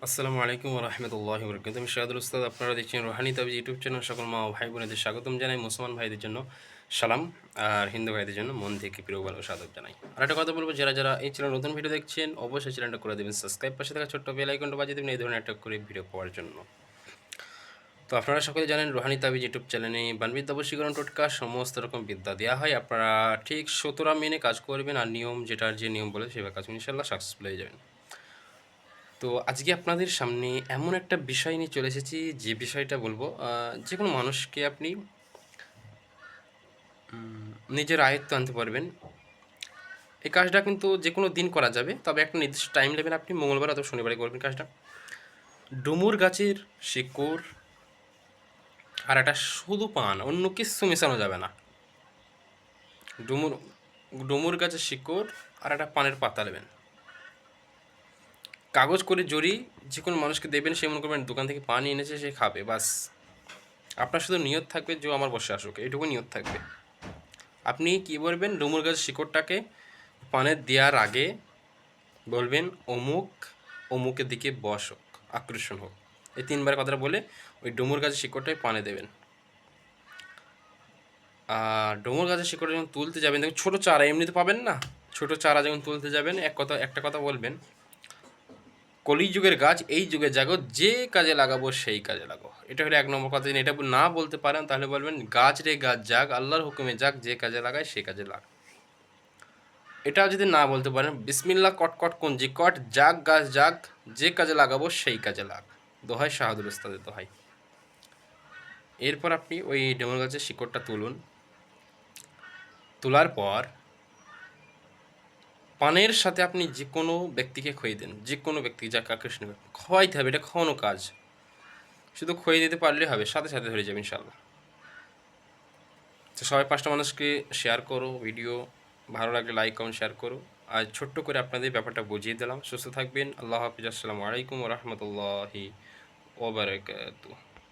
আসসালামু আলাইকুম রহমতুল্লাহি বরকাতুহু। আমি শাহাদুল উস্তাদ। আপনারা দেখছেন রুহানি তাবিজ ইউটিউব চ্যানেল। সকল মা ও ভাই বোনেদের স্বাগতম জানাই। মুসলমান ভাইদের জন্য সালাম, আর হিন্দু ভাইদের জন্য মন থেকে প্রিয় ভালো স্বাগত জানাই। আর একটা কথা বলবো, যারা যারা এই চ্যানেল নতুন ভিডিও দেখছেন অবশ্যই চ্যানেলটা করে দেবেন সাবস্ক্রাইব, পাশে থাকা ছোট্ট বেল আইকনটা বাজিয়ে দেবেন এই ধরনের একটা করে ভিডিও পাওয়ার জন্য। তো আপনারা সকলে জানেন রুহানি তাবিজ ইউটিউব চ্যানেলে বানবিদ্যা বশীকরণ টোটকা সমস্ত রকম বিদ্যা দেওয়া হয়। আপনারা ঠিক 17 মেনে কাজ করবেন, আর নিয়ম যেটার যে নিয়ম বলে সেভাবে কাজ করবেন, ইনশাল্লাহ সাকসেসফুল হয়ে যাবেন। তো আজকে আপনাদের সামনে এমন একটা বিষয় নিয়ে চলে এসেছি, যে বিষয়টা বলবো যে কোনো মানুষকে আপনি নিজের আয়ত্তে আনতে পারবেন। এই কাজটা কিন্তু যে কোনো দিন করা যাবে, তবে একটা নির্দিষ্ট টাইম নেবেন। আপনি মঙ্গলবার অথবা শনিবারে করবেন কাজটা। ডুমুর গাছের শিকড় আর একটা শুধু পান, অন্য কিছু মেশানো যাবে না। ডুমুর ডুমুর গাছের শিকড় আর একটা পানের পাতা নেবেন, কাগজ করে জড়ি যে কোনো মানুষকে দেবেন। সে মনে করবেন দোকান থেকে পানি এনেছে, সে খাবে, বাস। আপনার শুধু নিয়ত থাকবে যে আমার বসে আসুক, এইটুকু নিয়ত থাকবে। আপনি কি বলবেন, ডুমুর গাছের শিকড়টাকে পানে দেওয়ার আগে বলবেন অমুক অমুকের দিকে বস হোক, আকর্ষণ হোক। এই তিনবার কথাটা বলে ওই ডুমুর গাছের শিকড়টাই পানে দেবেন। আর ডুমুর গাছের শিকড়টা যখন তুলতে যাবেন, দেখুন ছোটো চারা এমনিতে পাবেন না। ছোটো চারা যখন তুলতে যাবেন একটা কথা বলবেন, কলিযুগের গাছ এই যুগে জাগো, যে কাজে লাগাবো সেই কাজে লাগাবো। এটা হলো এক নম্বর কথা। এটা না বলতে পারেন তাহলে বলবেন গাছ রে গাছ জাগ, আল্লাহর হুকুমে জাগ, যে কাজে লাগায় সে কাজে লাগ। এটা যদি না বলতে পারেন, বিসমিল্লাহ কটকট কুঞ্জি কট, জাগ গাছ জাগ, যে কাজে লাগাবো সেই কাজে লাগ। দোহাই শাহাদুল উস্তাদের দোহাই। এরপর আপনি ওই ডেমন গাছের শিকড়টা তুলুন। তোলার পর পানের সাথে আপনি যে কোনো ব্যক্তিকে খইয়ে দেন, যে কোনো ব্যক্তি যাকে আকর্ষণ হবে খাওয়াইতে হবে। এটা খাওয়ানো কাজ, শুধু খইয়ে দিতে পারলে হবে, সাথে সাথে ধরে যাবে ইনশাল্লাহ। তো সবাই 5টা মানুষকে শেয়ার করো ভিডিও, ভালো লাগলে লাইক কমেন্ট শেয়ার করো। আর ছোট্ট করে আপনাদের ব্যাপারটা বুঝিয়ে দিলাম। সুস্থ থাকবেন। আল্লাহ হাফিজ। আসসালামু আলাইকুম ওয়া রাহমাতুল্লাহি ওয়া বারাকাতুহু।